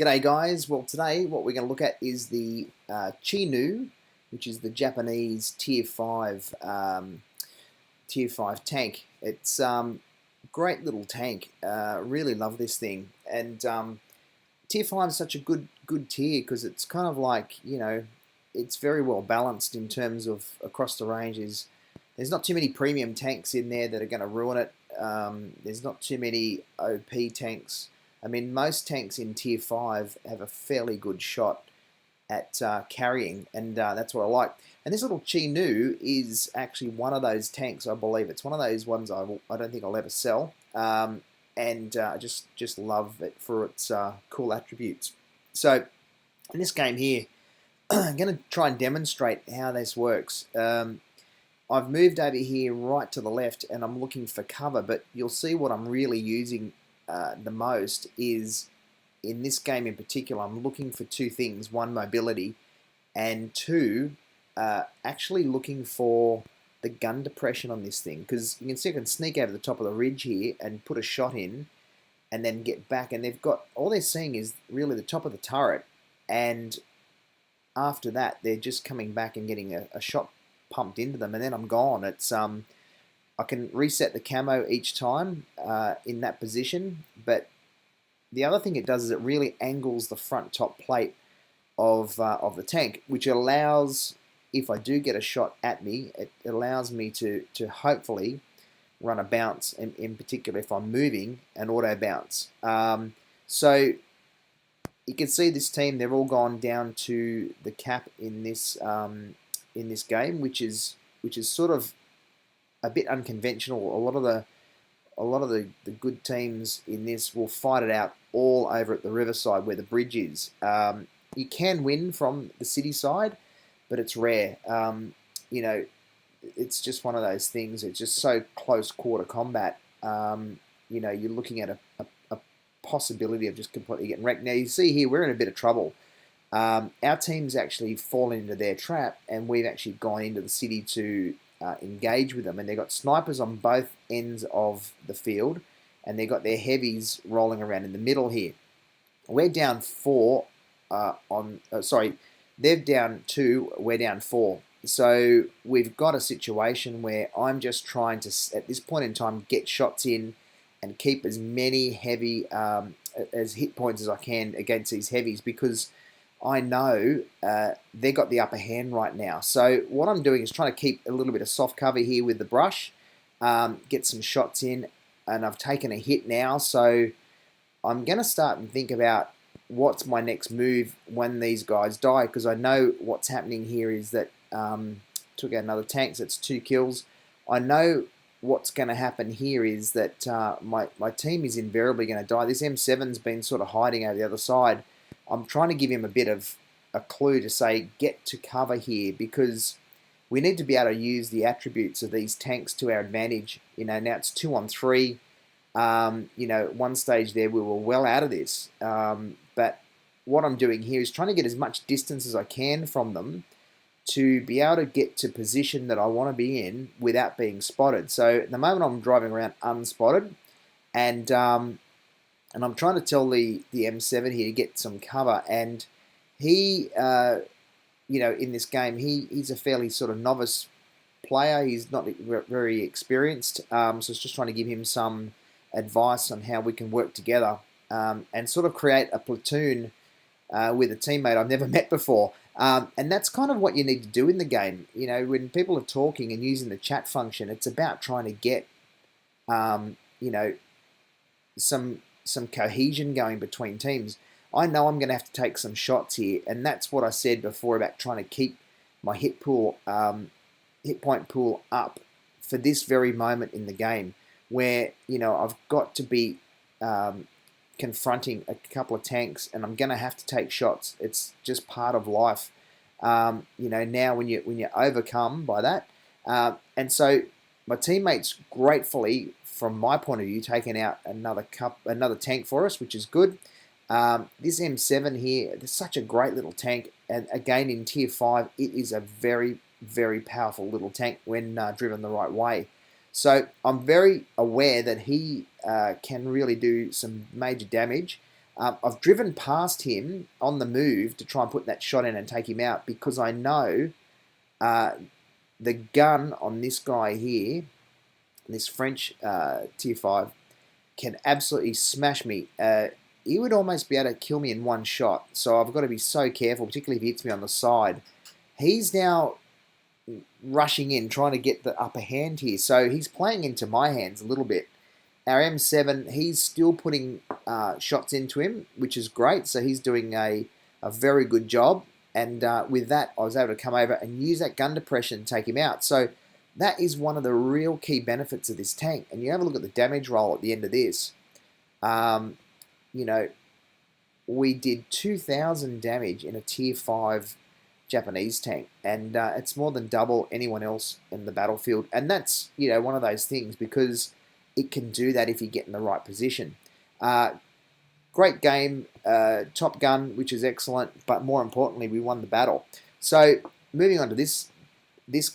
G'day guys, well today what we're going to look at is the Chinu, which is the Japanese Tier 5 tank. It's great little tank, really love this thing, and Tier 5 is such a good tier because it's kind of like, it's very well balanced in terms of across the ranges. There's not too many premium tanks in there that are going to ruin it. There's not too many OP tanks. I mean, most tanks in Tier 5 have a fairly good shot at carrying, and that's what I like. And this little Chinu is actually one of those tanks, I believe. It's one of those ones I don't think I'll ever sell, and I just love it for its cool attributes. So, in this game here, I'm going to try and demonstrate how this works. I've moved over here right to the left, and I'm looking for cover, but you'll see what I'm really using the most is, in this game in particular, I'm looking for two things: one, mobility, and two, actually looking for the gun depression on this thing, because you can see I can sneak over the top of the ridge here and put a shot in and then get back, and they've got, all they're seeing is really the top of the turret, and after that they're just coming back and getting a shot pumped into them, and then I'm gone. It's I can reset the camo each time in that position, but the other thing it does is it really angles the front top plate of the tank, which allows, if I do get a shot at me, it allows me to hopefully run a bounce, in particular if I'm moving, an auto bounce. So you can see this team, they've all gone down to the cap in this game, which is sort of a bit unconventional. A lot of the good teams in this will fight it out all over at the riverside where the bridge is. You can win from the city side, but it's rare. It's just one of those things. It's just so close quarter combat. You're looking at a possibility of just completely getting wrecked. Now you see here we're in a bit of trouble. Our team's actually fallen into their trap, and we've actually gone into the city to engage with them, and they've got snipers on both ends of the field, and they've got their heavies rolling around in the middle here. We're down 4 they're down 2, we're down 4. So we've got a situation where I'm just trying to, at this point in time, get shots in and keep as many heavy as hit points as I can against these heavies, because I know they got the upper hand right now. So what I'm doing is trying to keep a little bit of soft cover here with the brush, get some shots in, and I've taken a hit now. So I'm going to start and think about what's my next move when these guys die, because I know what's happening here is that took out another tank, so it's 2 kills. I know what's going to happen here is that my team is invariably going to die. This M7's been sort of hiding over the other side. I'm trying to give him a bit of a clue to say, get to cover here, because we need to be able to use the attributes of these tanks to our advantage. Now it's 2 on 3. One stage there we were well out of this. But what I'm doing here is trying to get as much distance as I can from them to be able to get to position that I want to be in without being spotted. So at the moment I'm driving around unspotted, and I'm trying to tell the M7 here to get some cover, and he, in this game, he's a fairly sort of novice player. He's not very experienced, so it's just trying to give him some advice on how we can work together and sort of create a platoon with a teammate I've never met before. And that's kind of what you need to do in the game. When people are talking and using the chat function, it's about trying to get, some cohesion going between teams. I know I'm going to have to take some shots here, and that's what I said before about trying to keep my hit point pool up for this very moment in the game, where I've got to be confronting a couple of tanks, and I'm going to have to take shots. It's just part of life. Now when you're overcome by that, and so my teammates gratefully, from my point of view, taking out another tank for us, which is good. This M7 here, there's such a great little tank, and again in Tier 5, it is a very, very powerful little tank when driven the right way. So I'm very aware that he can really do some major damage. I've driven past him on the move to try and put that shot in and take him out because I know uh, the gun on this guy here, this French tier 5, can absolutely smash me. He would almost be able to kill me in one shot. So I've got to be so careful, particularly if he hits me on the side. He's now rushing in, trying to get the upper hand here. So he's playing into my hands a little bit. Our M7, he's still putting shots into him, which is great. So he's doing a very good job. And with that, I was able to come over and use that gun depression to take him out. So that is one of the real key benefits of this tank. And you have a look at the damage roll at the end of this. You know, we did 2,000 damage in a tier 5 Japanese tank. And it's more than double anyone else in the battlefield. And that's, you know, one of those things because it can do that if you get in the right position. Great game, Top Gun, which is excellent, but more importantly, we won the battle. So moving on to this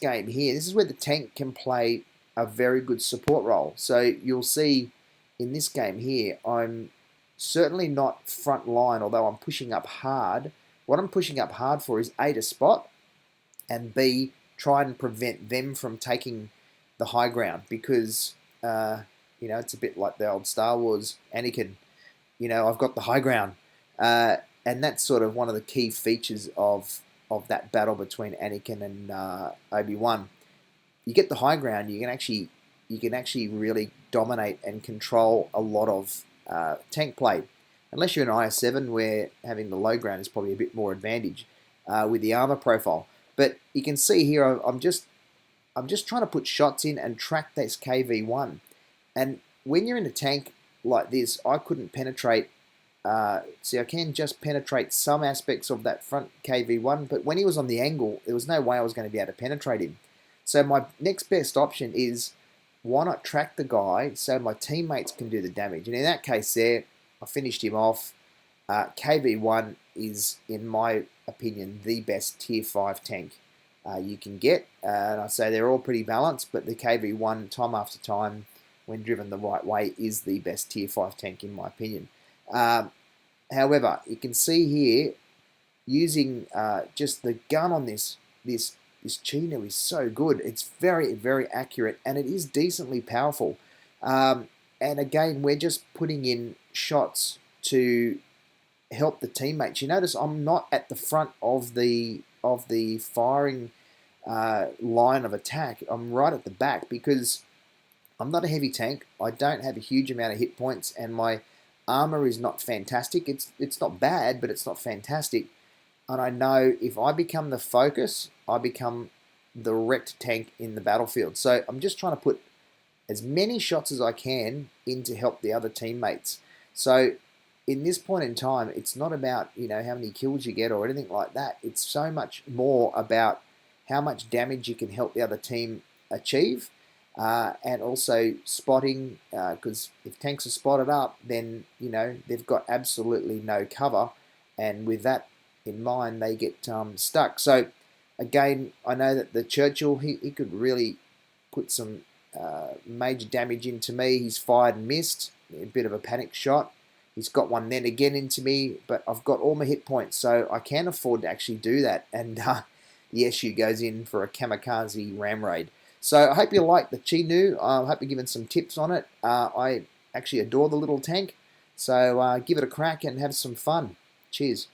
game here, this is where the tank can play a very good support role. So you'll see in this game here, I'm certainly not front line, although I'm pushing up hard. What I'm pushing up hard for is A, to spot, and B, try and prevent them from taking the high ground because, you know, it's a bit like the old Star Wars Anakin. You know, I've got the high ground. And that's sort of one of the key features of that battle between Anakin and Obi-Wan. You get the high ground, you can actually really dominate and control a lot of tank play. Unless you're an IS-7 where having the low ground is probably a bit more advantage with the armor profile. But you can see here, I'm just trying to put shots in and track this KV-1. And when you're in a tank like this, I couldn't penetrate. See, I can just penetrate some aspects of that front KV-1, but when he was on the angle, there was no way I was going to be able to penetrate him. So my next best option is, why not track the guy so my teammates can do the damage? And in that case there, I finished him off. KV-1 is, in my opinion, the best tier 5 tank you can get. And I say they're all pretty balanced, but the KV-1, time after time, when driven the right way, is the best tier 5 tank in my opinion. However, you can see here, using just the gun on this Chino is so good. It's very, very accurate, and it is decently powerful. And again, we're just putting in shots to help the teammates. You notice I'm not at the front of the firing line of attack. I'm right at the back because I'm not a heavy tank. I don't have a huge amount of hit points, and my armor is not fantastic. It's not bad, but it's not fantastic. And I know if I become the focus, I become the wrecked tank in the battlefield. So I'm just trying to put as many shots as I can in to help the other teammates. So in this point in time, it's not about, you know, how many kills you get or anything like that. It's so much more about how much damage you can help the other team achieve. And also spotting, because if tanks are spotted up, then, you know, they've got absolutely no cover, and with that in mind, they get stuck. So again, I know that the Churchill, he could really put some major damage into me. He's fired and missed, a bit of a panic shot. He's got one then again into me, but I've got all my hit points, so I can afford to actually do that. And the SU goes in for a kamikaze ram raid. So I hope you like the Chinu. I hope you're given some tips on it. I actually adore the little tank. So give it a crack and have some fun. Cheers.